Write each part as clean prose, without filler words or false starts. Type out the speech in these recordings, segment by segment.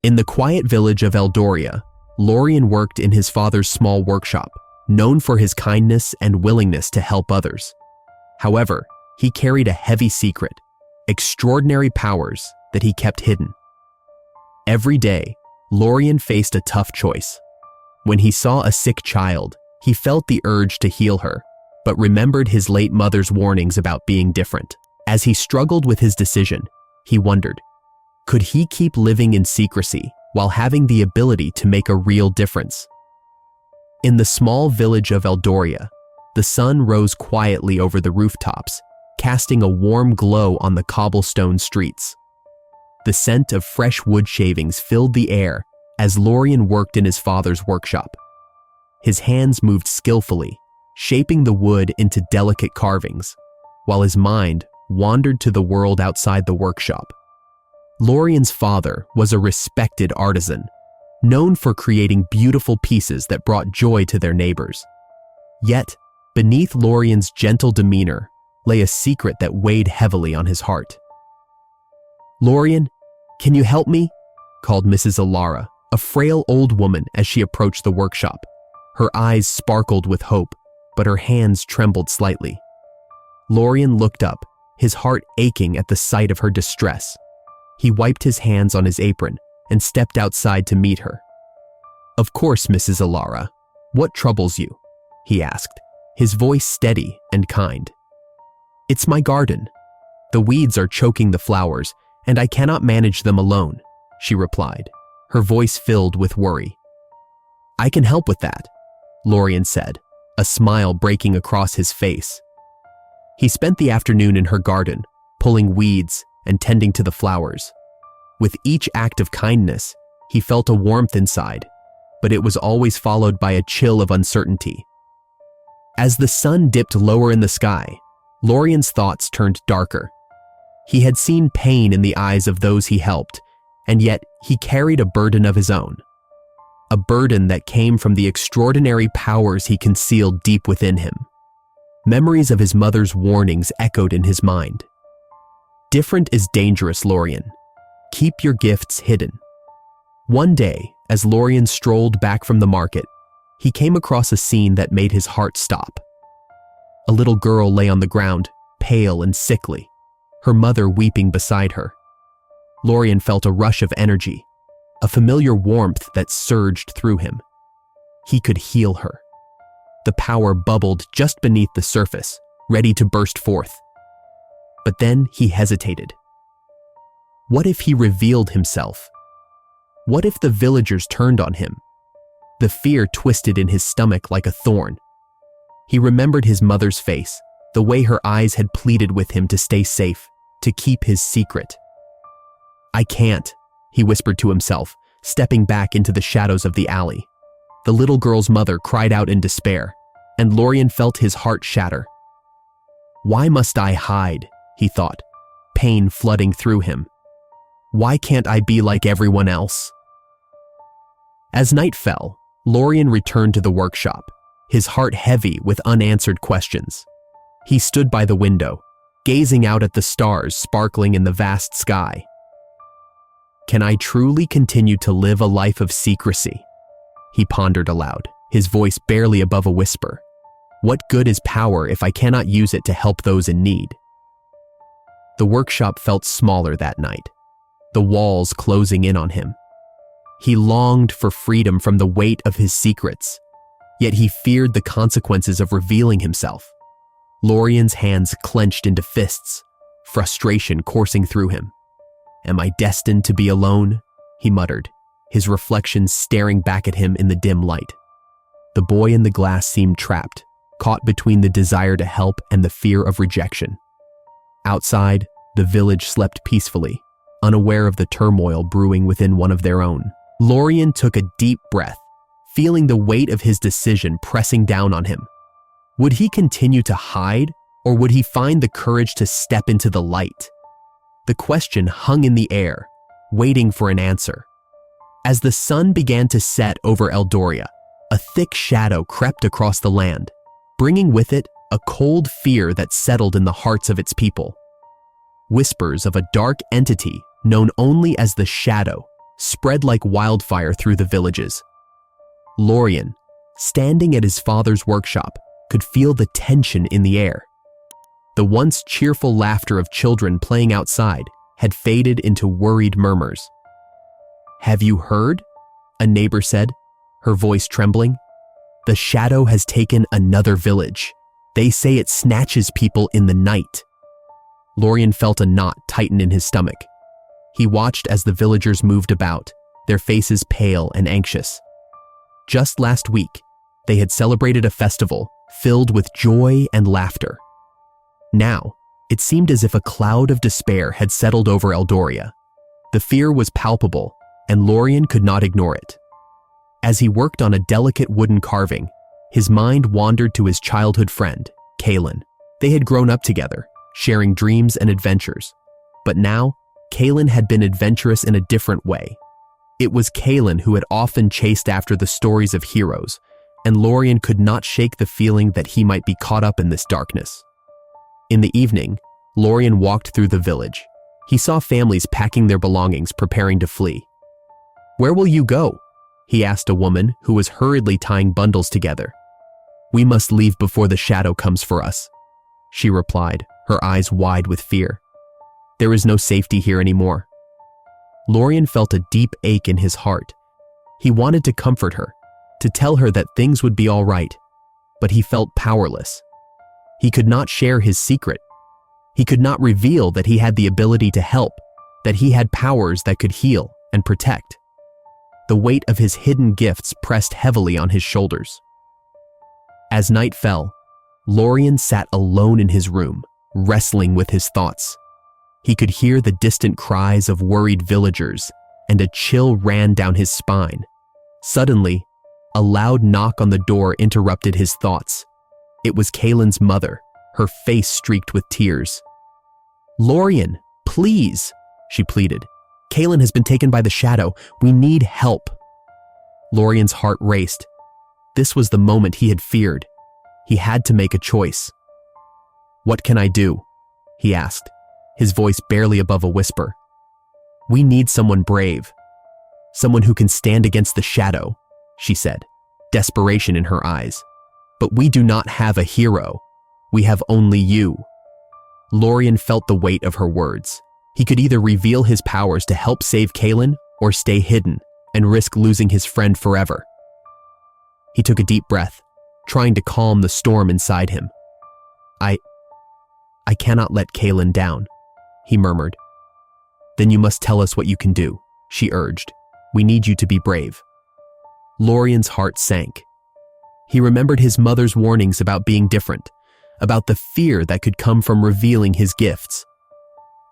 In the quiet village of Eldoria, Lorien worked in his father's small workshop, known for his kindness and willingness to help others. However, he carried a heavy secret, extraordinary powers that he kept hidden. Every day, Lorien faced a tough choice. When he saw a sick child, he felt the urge to heal her, but remembered his late mother's warnings about being different. As he struggled with his decision, he wondered, could he keep living in secrecy while having the ability to make a real difference? In the small village of Eldoria, the sun rose quietly over the rooftops, casting a warm glow on the cobblestone streets. The scent of fresh wood shavings filled the air as Lorien worked in his father's workshop. His hands moved skillfully, shaping the wood into delicate carvings, while his mind wandered to the world outside the workshop. Lorien's father was a respected artisan, known for creating beautiful pieces that brought joy to their neighbors. Yet, beneath Lorien's gentle demeanor lay a secret that weighed heavily on his heart. "Lorien, can you help me?" called Mrs. Alara, a frail old woman, as she approached the workshop. Her eyes sparkled with hope, but her hands trembled slightly. Lorien looked up, his heart aching at the sight of her distress. He wiped his hands on his apron and stepped outside to meet her. "Of course, Mrs. Alara. What troubles you?" he asked, his voice steady and kind. "It's my garden. The weeds are choking the flowers, and I cannot manage them alone," she replied, her voice filled with worry. "I can help with that," Lorien said, a smile breaking across his face. He spent the afternoon in her garden, pulling weeds and tending to the flowers. With each act of kindness, he felt a warmth inside, but it was always followed by a chill of uncertainty. As the sun dipped lower in the sky, Lorien's thoughts turned darker. He had seen pain in the eyes of those he helped, and yet he carried a burden of his own. A burden that came from the extraordinary powers he concealed deep within him. Memories of his mother's warnings echoed in his mind. "Different is dangerous, Lorien. Keep your gifts hidden." One day, as Lorien strolled back from the market, he came across a scene that made his heart stop. A little girl lay on the ground, pale and sickly, her mother weeping beside her. Lorien felt a rush of energy, a familiar warmth that surged through him. He could heal her. The power bubbled just beneath the surface, ready to burst forth. But then he hesitated. What if he revealed himself? What if the villagers turned on him? The fear twisted in his stomach like a thorn. He remembered his mother's face, the way her eyes had pleaded with him to stay safe, to keep his secret. "I can't," he whispered to himself, stepping back into the shadows of the alley. The little girl's mother cried out in despair, and Lorien felt his heart shatter. "Why must I hide?" he thought, pain flooding through him. "Why can't I be like everyone else?" As night fell, Lorien returned to the workshop, his heart heavy with unanswered questions. He stood by the window, gazing out at the stars sparkling in the vast sky. "Can I truly continue to live a life of secrecy?" he pondered aloud, his voice barely above a whisper. "What good is power if I cannot use it to help those in need?" The workshop felt smaller that night, the walls closing in on him. He longed for freedom from the weight of his secrets, yet he feared the consequences of revealing himself. Lorien's hands clenched into fists, frustration coursing through him. "Am I destined to be alone?" he muttered, his reflection staring back at him in the dim light. The boy in the glass seemed trapped, caught between the desire to help and the fear of rejection. Outside, the village slept peacefully, unaware of the turmoil brewing within one of their own. Lorien took a deep breath, feeling the weight of his decision pressing down on him. Would he continue to hide, or would he find the courage to step into the light? The question hung in the air, waiting for an answer. As the sun began to set over Eldoria, a thick shadow crept across the land, bringing with it a cold fear that settled in the hearts of its people. Whispers of a dark entity known only as the Shadow spread like wildfire through the villages. Lorien, standing at his father's workshop, could feel the tension in the air. The once cheerful laughter of children playing outside had faded into worried murmurs. "Have you heard?" a neighbor said, her voice trembling. "The shadow has taken another village. They say it snatches people in the night." Lorien felt a knot tighten in his stomach. He watched as the villagers moved about, their faces pale and anxious. Just last week, they had celebrated a festival filled with joy and laughter. Now, it seemed as if a cloud of despair had settled over Eldoria. The fear was palpable, and Lorien could not ignore it. As he worked on a delicate wooden carving, his mind wandered to his childhood friend, Kaelin. They had grown up together, sharing dreams and adventures. But now, Kaelin had been adventurous in a different way. It was Kaelin who had often chased after the stories of heroes, and Lorien could not shake the feeling that he might be caught up in this darkness. In the evening, Lorien walked through the village. He saw families packing their belongings, preparing to flee. "Where will you go?" he asked a woman who was hurriedly tying bundles together. "We must leave before the shadow comes for us," she replied, her eyes wide with fear. "There is no safety here anymore." Lorien felt a deep ache in his heart. He wanted to comfort her, to tell her that things would be all right, but he felt powerless. He could not share his secret. He could not reveal that he had the ability to help, that he had powers that could heal and protect. The weight of his hidden gifts pressed heavily on his shoulders. As night fell, Lorien sat alone in his room, wrestling with his thoughts. He could hear the distant cries of worried villagers, and a chill ran down his spine. Suddenly, a loud knock on the door interrupted his thoughts. It was Kaelin's mother, her face streaked with tears. "Lorien, please," she pleaded. "Kaelin has been taken by the shadow. We need help." Lorien's heart raced. This was the moment he had feared. He had to make a choice. "What can I do?" he asked, his voice barely above a whisper. "We need someone brave. Someone who can stand against the shadow," she said, desperation in her eyes. "But we do not have a hero. We have only you." Lorien felt the weight of her words. He could either reveal his powers to help save Kaelin or stay hidden and risk losing his friend forever. He took a deep breath, trying to calm the storm inside him. I cannot let Kaelin down," he murmured. "Then you must tell us what you can do," she urged. "We need you to be brave." Lorien's heart sank. He remembered his mother's warnings about being different, about the fear that could come from revealing his gifts.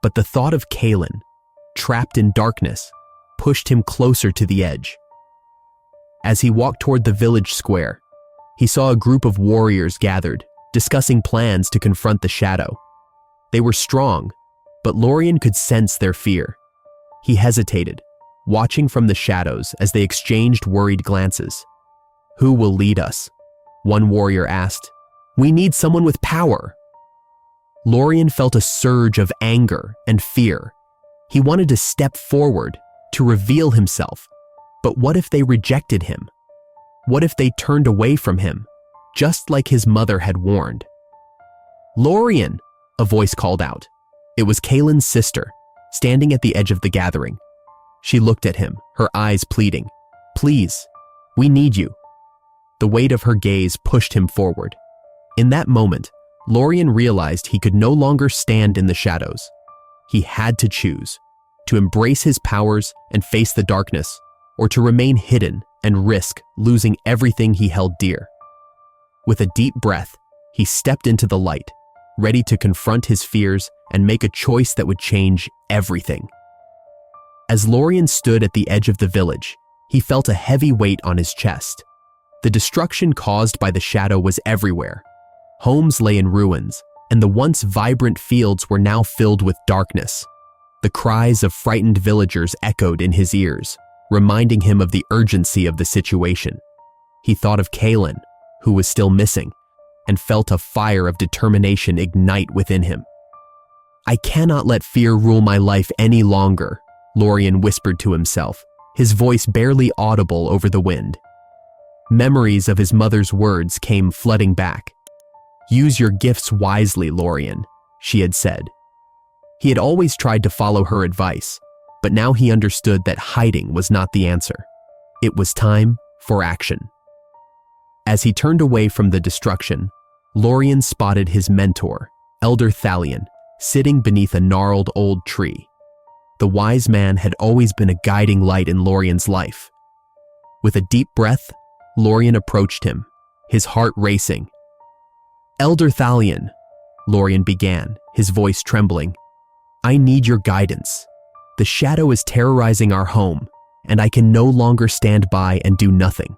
But the thought of Kaelin, trapped in darkness, pushed him closer to the edge. As he walked toward the village square, he saw a group of warriors gathered, discussing plans to confront the shadow. They were strong, but Lorien could sense their fear. He hesitated, watching from the shadows as they exchanged worried glances. "Who will lead us?" one warrior asked. "We need someone with power." Lorien felt a surge of anger and fear. He wanted to step forward, to reveal himself. But what if they rejected him? What if they turned away from him, just like his mother had warned? "Lorien!" a voice called out. It was Kaelin's sister, standing at the edge of the gathering. She looked at him, her eyes pleading. "Please, we need you." The weight of her gaze pushed him forward. In that moment, Lorien realized he could no longer stand in the shadows. He had to choose, to embrace his powers and face the darkness, or to remain hidden and risk losing everything he held dear. With a deep breath, he stepped into the light, ready to confront his fears and make a choice that would change everything. As Lorien stood at the edge of the village, he felt a heavy weight on his chest. The destruction caused by the shadow was everywhere. Homes lay in ruins, and the once vibrant fields were now filled with darkness. The cries of frightened villagers echoed in his ears, reminding him of the urgency of the situation. He thought of Kaelin, who was still missing, and felt a fire of determination ignite within him. "I cannot let fear rule my life any longer," Lorien whispered to himself, his voice barely audible over the wind. Memories of his mother's words came flooding back. "Use your gifts wisely, Lorien," she had said. He had always tried to follow her advice, but now he understood that hiding was not the answer. It was time for action. As he turned away from the destruction, Lorien spotted his mentor, Elder Thalion, sitting beneath a gnarled old tree. The wise man had always been a guiding light in Lorien's life. With a deep breath, Lorien approached him, his heart racing. "Elder Thalion," Lorien began, his voice trembling, "I need your guidance. The shadow is terrorizing our home, and I can no longer stand by and do nothing."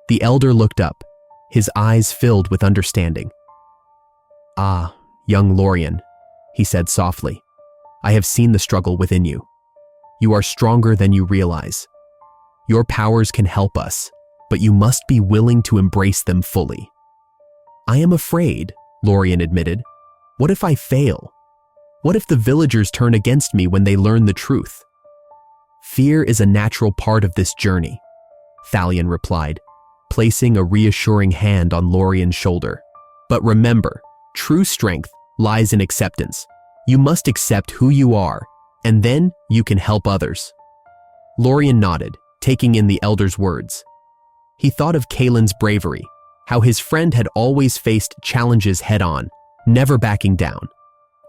The elder looked up, his eyes filled with understanding. "Ah, young Lorien," he said softly, "I have seen the struggle within you. You are stronger than you realize. Your powers can help us, but you must be willing to embrace them fully." "I am afraid," Lorien admitted. "What if I fail? What if the villagers turn against me when they learn the truth?" "Fear is a natural part of this journey," Thalion replied, placing a reassuring hand on Lorien's shoulder. "But remember, true strength lies in acceptance. You must accept who you are, and then you can help others." Lorien nodded, taking in the elder's words. He thought of Kalen's bravery, how his friend had always faced challenges head-on, never backing down.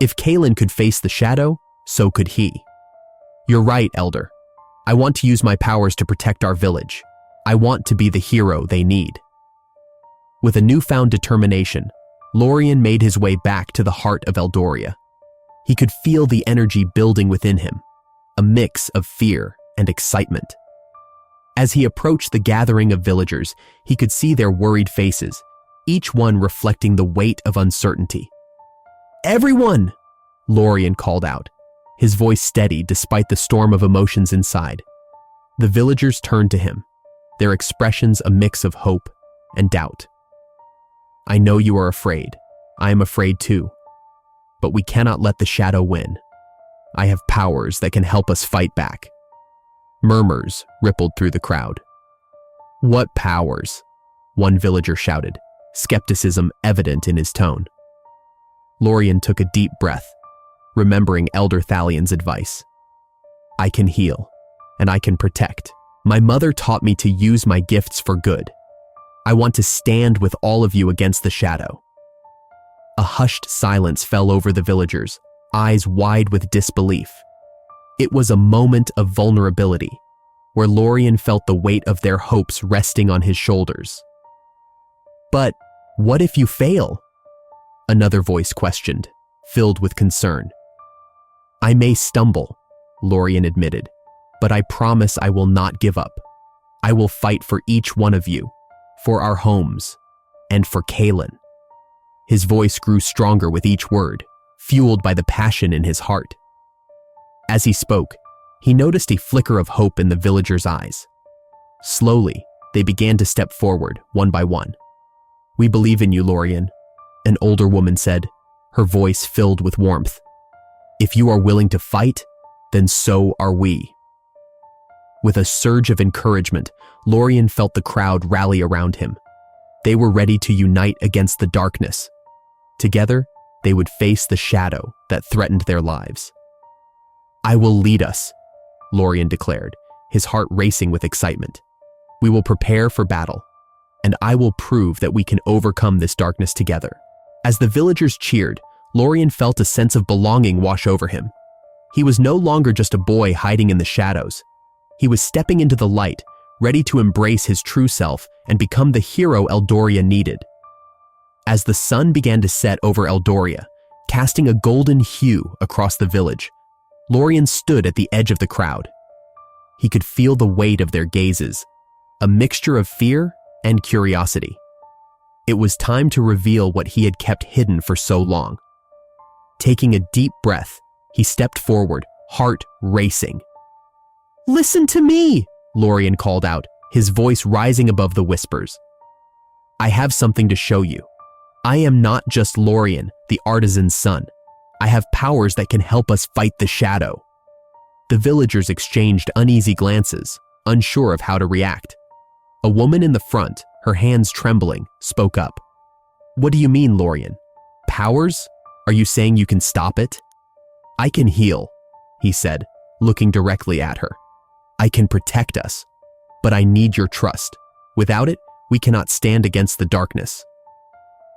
If Kalen could face the shadow, so could he. "You're right, Elder. I want to use my powers to protect our village. I want to be the hero they need." With a newfound determination, Lorien made his way back to the heart of Eldoria. He could feel the energy building within him, a mix of fear and excitement. As he approached the gathering of villagers, he could see their worried faces, each one reflecting the weight of uncertainty. "Everyone!" Lorien called out, his voice steady despite the storm of emotions inside. The villagers turned to him, their expressions a mix of hope and doubt. "I know you are afraid. I am afraid too. But we cannot let the shadow win. I have powers that can help us fight back." Murmurs rippled through the crowd. "What powers?" one villager shouted, skepticism evident in his tone. Lorien took a deep breath, remembering Elder Thalion's advice. "I can heal, and I can protect. My mother taught me to use my gifts for good. I want to stand with all of you against the shadow." A hushed silence fell over the villagers, eyes wide with disbelief. It was a moment of vulnerability, where Lorien felt the weight of their hopes resting on his shoulders. "But what if you fail?" another voice questioned, filled with concern. "I may stumble," Lorien admitted, "but I promise I will not give up. I will fight for each one of you, for our homes, and for Kalen." His voice grew stronger with each word, fueled by the passion in his heart. As he spoke, he noticed a flicker of hope in the villagers' eyes. Slowly, they began to step forward, one by one. "We believe in you, Lorien," an older woman said, her voice filled with warmth. "If you are willing to fight, then so are we." With a surge of encouragement, Lorien felt the crowd rally around him. They were ready to unite against the darkness. Together, they would face the shadow that threatened their lives. "I will lead us," Lorien declared, his heart racing with excitement. "We will prepare for battle, and I will prove that we can overcome this darkness together." As the villagers cheered, Lorien felt a sense of belonging wash over him. He was no longer just a boy hiding in the shadows. He was stepping into the light, ready to embrace his true self and become the hero Eldoria needed. As the sun began to set over Eldoria, casting a golden hue across the village, Lorien stood at the edge of the crowd. He could feel the weight of their gazes, a mixture of fear and curiosity. It was time to reveal what he had kept hidden for so long. Taking a deep breath, he stepped forward, heart racing. "Listen to me!" Lorien called out, his voice rising above the whispers. "I have something to show you. I am not just Lorien, the artisan's son. I have powers that can help us fight the shadow." The villagers exchanged uneasy glances, unsure of how to react. A woman in the front, her hands trembling, spoke up. "What do you mean, Lorien? Powers? Are you saying you can stop it?" "I can heal," he said, looking directly at her. "I can protect us, but I need your trust. Without it, we cannot stand against the darkness."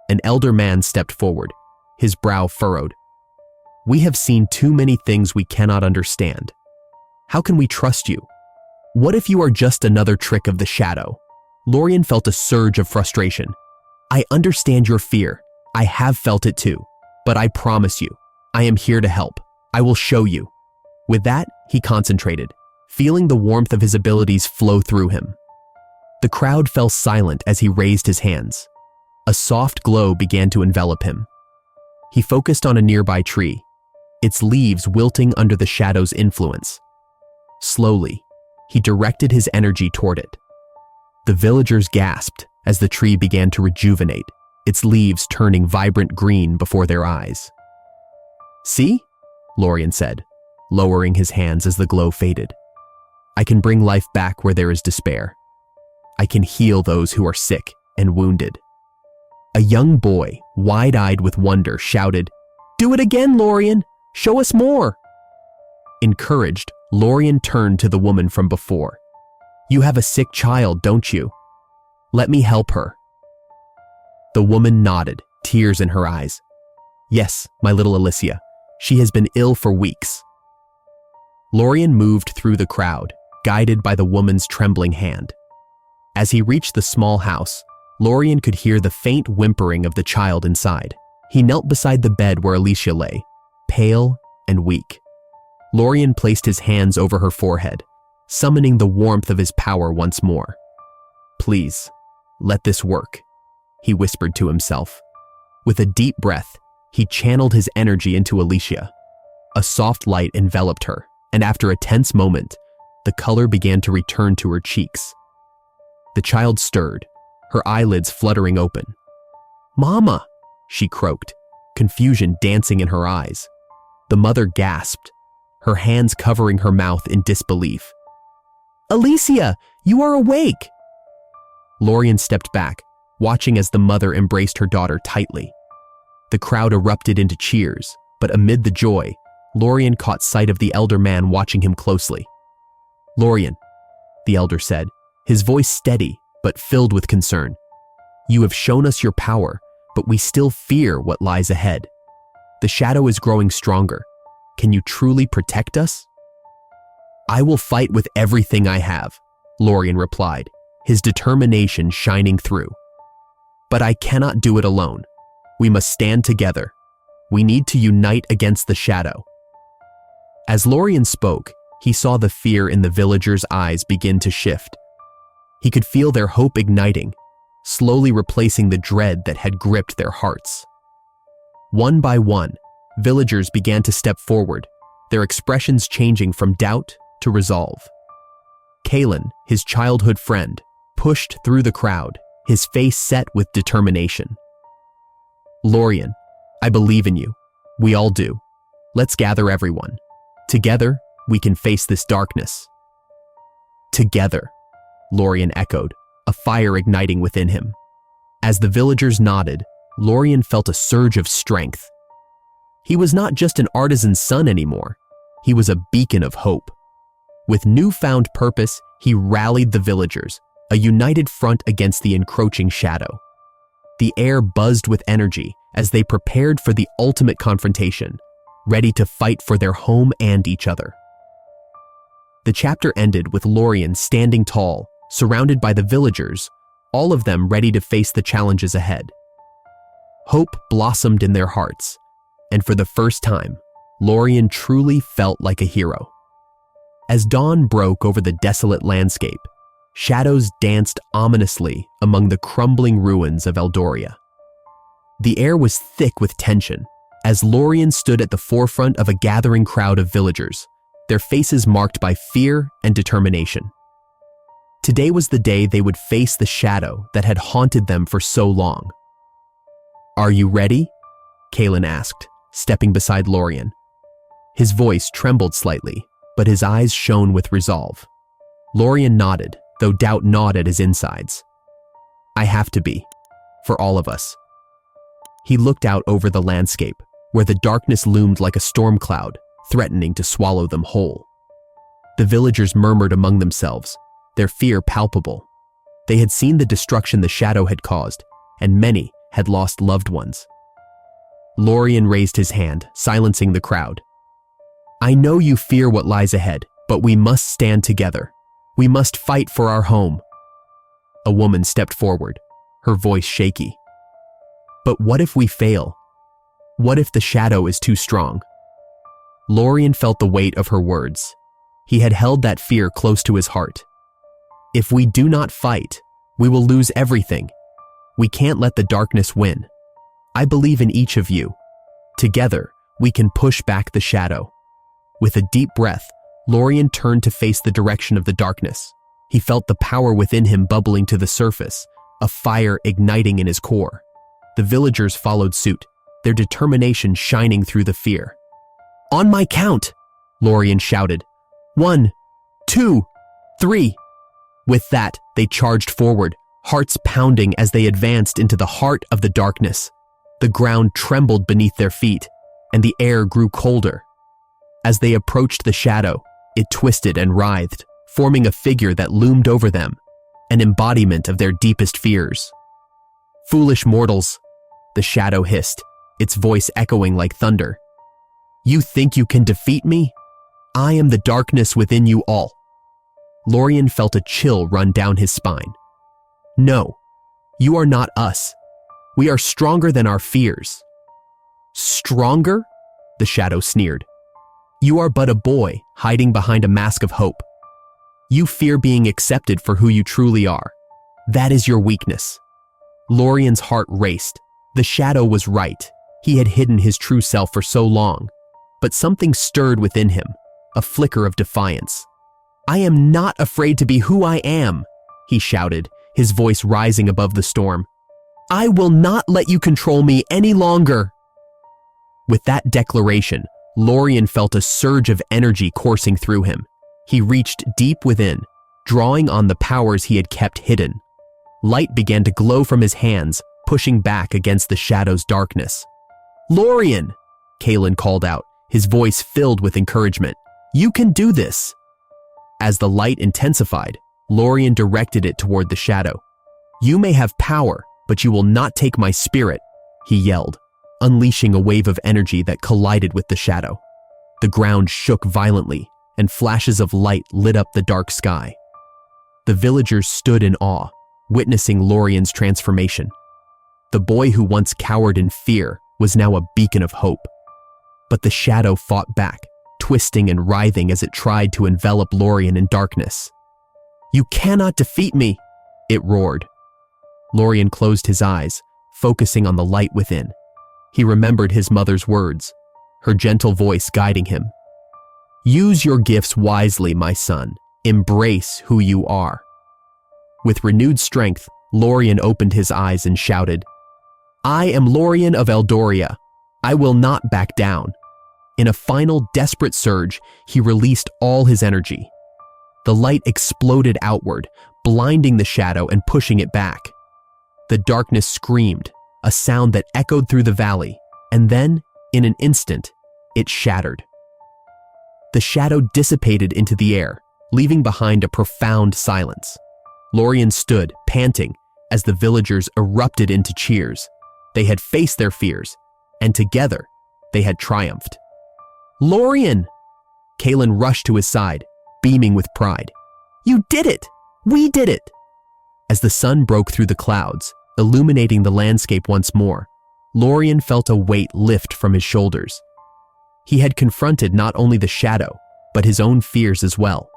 An elder man stepped forward, his brow furrowed. "We have seen too many things we cannot understand. How can we trust you? What if you are just another trick of the shadow?" Lorien felt a surge of frustration. "I understand your fear. I have felt it too. But I promise you, I am here to help. I will show you." With that, he concentrated, feeling the warmth of his abilities flow through him. The crowd fell silent as he raised his hands. A soft glow began to envelop him. He focused on a nearby tree, its leaves wilting under the shadow's influence. Slowly, he directed his energy toward it. The villagers gasped as the tree began to rejuvenate, its leaves turning vibrant green before their eyes. "See?" Lorien said, lowering his hands as the glow faded. "I can bring life back where there is despair. I can heal those who are sick and wounded." A young boy, wide-eyed with wonder, shouted, "Do it again, Lorien! Show us more!" Encouraged, Lorien turned to the woman from before. "You have a sick child, don't you? Let me help her." The woman nodded, tears in her eyes. "Yes, my little Alicia. She has been ill for weeks." Lorien moved through the crowd, guided by the woman's trembling hand. As he reached the small house, Lorien could hear the faint whimpering of the child inside. He knelt beside the bed where Alicia lay, pale and weak. Lorien placed his hands over her forehead, summoning the warmth of his power once more. "Please, let this work," he whispered to himself. With a deep breath, he channeled his energy into Alicia. A soft light enveloped her, and after a tense moment, the color began to return to her cheeks. The child stirred, her eyelids fluttering open. "Mama!" she croaked, confusion dancing in her eyes. The mother gasped, her hands covering her mouth in disbelief. "Alicia, you are awake!" Lorien stepped back, watching as the mother embraced her daughter tightly. The crowd erupted into cheers, but amid the joy, Lorien caught sight of the elder man watching him closely. "Lorien," the elder said, his voice steady but filled with concern. "You have shown us your power, but we still fear what lies ahead. The shadow is growing stronger. Can you truly protect us?" "I will fight with everything I have," Lorien replied, his determination shining through. "But I cannot do it alone. We must stand together. We need to unite against the shadow." As Lorien spoke, he saw the fear in the villagers' eyes begin to shift. He could feel their hope igniting, slowly replacing the dread that had gripped their hearts. One by one, villagers began to step forward, their expressions changing from doubt to resolve. Kalen, his childhood friend, pushed through the crowd, his face set with determination. "Lorien, I believe in you. We all do. Let's gather everyone. Together, we can face this darkness." "Together," Lorien echoed, a fire igniting within him. As the villagers nodded, Lorien felt a surge of strength. He was not just an artisan's son anymore. He was a beacon of hope. With newfound purpose, he rallied the villagers, a united front against the encroaching shadow. The air buzzed with energy as they prepared for the ultimate confrontation, ready to fight for their home and each other. The chapter ended with Lorien standing tall, surrounded by the villagers, all of them ready to face the challenges ahead. Hope blossomed in their hearts, and for the first time, Lorien truly felt like a hero. As dawn broke over the desolate landscape, shadows danced ominously among the crumbling ruins of Eldoria. The air was thick with tension as Lorien stood at the forefront of a gathering crowd of villagers, their faces marked by fear and determination. Today was the day they would face the shadow that had haunted them for so long. "Are you ready?" Kalen asked, stepping beside Lorien. His voice trembled slightly, but his eyes shone with resolve. Lorien nodded, though doubt gnawed at his insides. I have to be, for all of us. He looked out over the landscape, where the darkness loomed like a storm cloud, threatening to swallow them whole. The villagers murmured among themselves, their fear palpable. They had seen the destruction the shadow had caused, and many had lost loved ones. Lorien raised his hand, silencing the crowd. I know you fear what lies ahead, but we must stand together. We must fight for our home. A woman stepped forward, her voice shaky. But what if we fail? What if the shadow is too strong? Lorien felt the weight of her words. He had held that fear close to his heart. If we do not fight, we will lose everything. We can't let the darkness win. I believe in each of you. Together, we can push back the shadow. With a deep breath, Lorien turned to face the direction of the darkness. He felt the power within him bubbling to the surface, a fire igniting in his core. The villagers followed suit, their determination shining through the fear. On my count, Lorien shouted. 1, 2, 3. With that, they charged forward, hearts pounding as they advanced into the heart of the darkness. The ground trembled beneath their feet, and the air grew colder. As they approached the shadow, it twisted and writhed, forming a figure that loomed over them, an embodiment of their deepest fears. Foolish mortals, the shadow hissed, its voice echoing like thunder. You think you can defeat me? I am the darkness within you all. Lorien felt a chill run down his spine. No, you are not us. We are stronger than our fears. Stronger? The shadow sneered. You are but a boy hiding behind a mask of hope. You fear being accepted for who you truly are. That is your weakness. Lorien's heart raced. The shadow was right. He had hidden his true self for so long. But something stirred within him, a flicker of defiance. I am not afraid to be who I am, he shouted, his voice rising above the storm. I will not let you control me any longer. With that declaration, Lorien felt a surge of energy coursing through him. He reached deep within, drawing on the powers he had kept hidden. Light began to glow from his hands, pushing back against the shadow's darkness. Lorien, Kalen called out, his voice filled with encouragement. You can do this. As the light intensified, Lorien directed it toward the shadow. You may have power, but you will not take my spirit, he yelled, unleashing a wave of energy that collided with the shadow. The ground shook violently, and flashes of light lit up the dark sky. The villagers stood in awe, witnessing Lorien's transformation. The boy who once cowered in fear was now a beacon of hope. But the shadow fought back, twisting and writhing as it tried to envelop Lorien in darkness. You cannot defeat me, it roared. Lorien closed his eyes, focusing on the light within. He remembered his mother's words, her gentle voice guiding him. Use your gifts wisely, my son. Embrace who you are. With renewed strength, Lorien opened his eyes and shouted, I am Lorien of Eldoria. I will not back down. In a final desperate surge, he released all his energy. The light exploded outward, blinding the shadow and pushing it back. The darkness screamed, a sound that echoed through the valley, and then, in an instant, it shattered. The shadow dissipated into the air, leaving behind a profound silence. Lorien stood, panting, as the villagers erupted into cheers. They had faced their fears, and together, they had triumphed. Lorien! Kalen rushed to his side, beaming with pride. You did it! We did it! As the sun broke through the clouds, illuminating the landscape once more, Lorien felt a weight lift from his shoulders. He had confronted not only the shadow, but his own fears as well.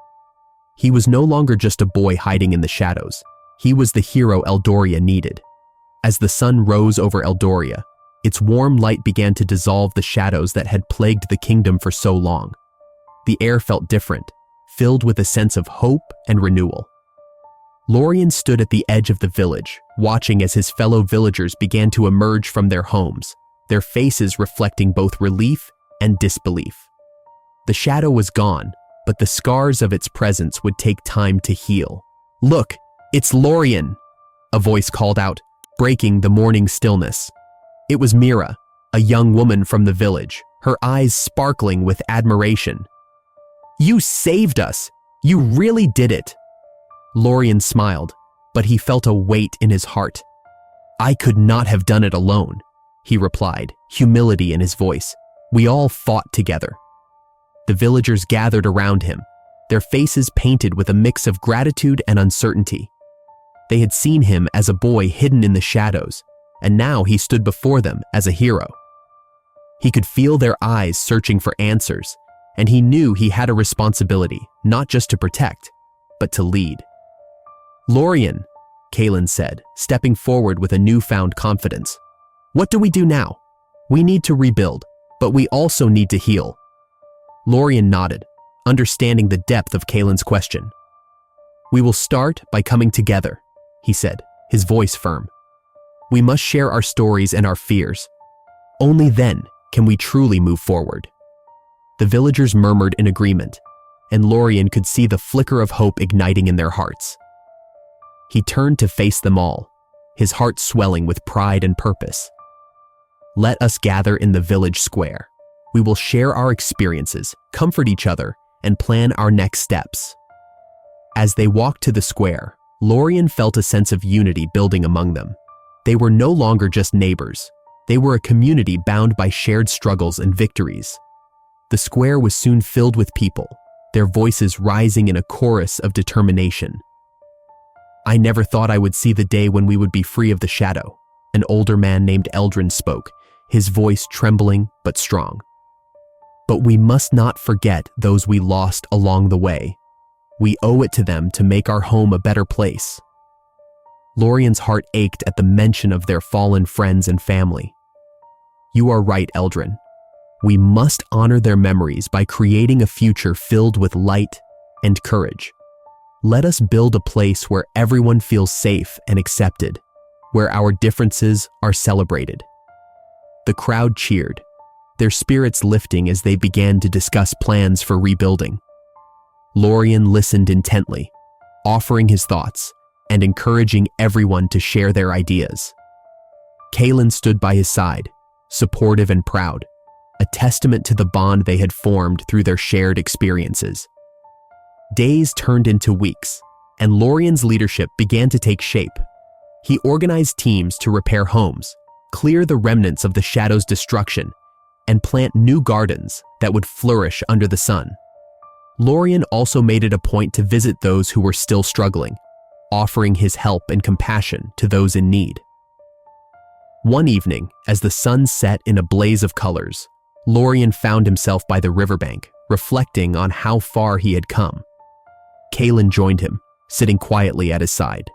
He was no longer just a boy hiding in the shadows. He was the hero Eldoria needed. As the sun rose over Eldoria, its warm light began to dissolve the shadows that had plagued the kingdom for so long. The air felt different, filled with a sense of hope and renewal. Lorien stood at the edge of the village, watching as his fellow villagers began to emerge from their homes, their faces reflecting both relief and disbelief. The shadow was gone, but the scars of its presence would take time to heal. "Look, it's Lorien!" a voice called out, breaking the morning stillness. It was Mira, a young woman from the village, her eyes sparkling with admiration. "You saved us! You really did it!" Lorien smiled, but he felt a weight in his heart. "I could not have done it alone," he replied, humility in his voice. "We all fought together." The villagers gathered around him, their faces painted with a mix of gratitude and uncertainty. They had seen him as a boy hidden in the shadows, and now he stood before them as a hero. He could feel their eyes searching for answers, and he knew he had a responsibility, not just to protect, but to lead. "Lorien," Kaelin said, stepping forward with a newfound confidence. "What do we do now? We need to rebuild, but we also need to heal." Lorien nodded, understanding the depth of Kaelin's question. "We will start by coming together," he said, his voice firm. "We must share our stories and our fears. Only then can we truly move forward." The villagers murmured in agreement, and Lorien could see the flicker of hope igniting in their hearts. He turned to face them all, his heart swelling with pride and purpose. "Let us gather in the village square. We will share our experiences, comfort each other, and plan our next steps." As they walked to the square, Lorien felt a sense of unity building among them. They were no longer just neighbors. They were a community bound by shared struggles and victories. The square was soon filled with people, their voices rising in a chorus of determination. "I never thought I would see the day when we would be free of the shadow," an older man named Eldrin spoke, his voice trembling but strong. "But we must not forget those we lost along the way. We owe it to them to make our home a better place." Lorien's heart ached at the mention of their fallen friends and family. "You are right, Eldrin. We must honor their memories by creating a future filled with light and courage. Let us build a place where everyone feels safe and accepted, where our differences are celebrated." The crowd cheered, their spirits lifting as they began to discuss plans for rebuilding. Lorien listened intently, offering his thoughts and encouraging everyone to share their ideas. Kaelin stood by his side, supportive and proud, a testament to the bond they had formed through their shared experiences. Days turned into weeks, and Lorien's leadership began to take shape. He organized teams to repair homes, clear the remnants of the shadow's destruction, and plant new gardens that would flourish under the sun. Lorien also made it a point to visit those who were still struggling, offering his help and compassion to those in need. One evening, as the sun set in a blaze of colors, Lorien found himself by the riverbank, reflecting on how far he had come. Kaelin joined him, sitting quietly at his side.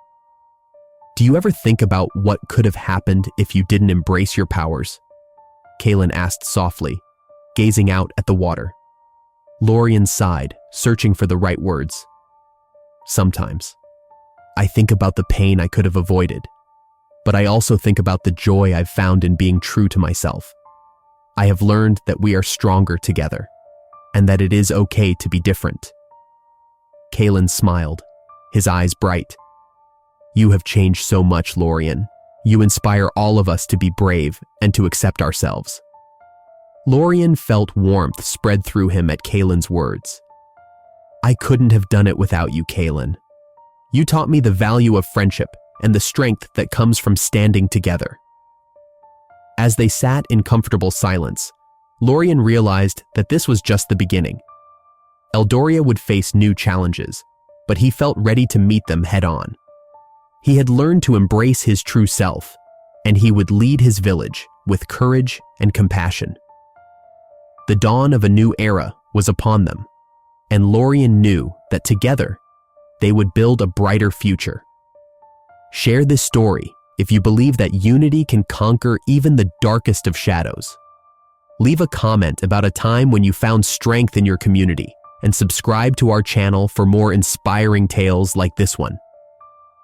"Do you ever think about what could have happened if you didn't embrace your powers?" Kaelin asked softly, gazing out at the water. Lorien sighed, searching for the right words. "Sometimes. I think about the pain I could have avoided, but I also think about the joy I've found in being true to myself. I have learned that we are stronger together, and that it is okay to be different." Kaelin smiled, his eyes bright. "You have changed so much, Lorien. You inspire all of us to be brave and to accept ourselves." Lorien felt warmth spread through him at Kaelin's words. "I couldn't have done it without you, Kaelin. You taught me the value of friendship and the strength that comes from standing together." As they sat in comfortable silence, Lorien realized that this was just the beginning. Eldoria would face new challenges, but he felt ready to meet them head-on. He had learned to embrace his true self, and he would lead his village with courage and compassion. The dawn of a new era was upon them, and Lorien knew that together, they would build a brighter future. Share this story if you believe that unity can conquer even the darkest of shadows. Leave a comment about a time when you found strength in your community, and subscribe to our channel for more inspiring tales like this one.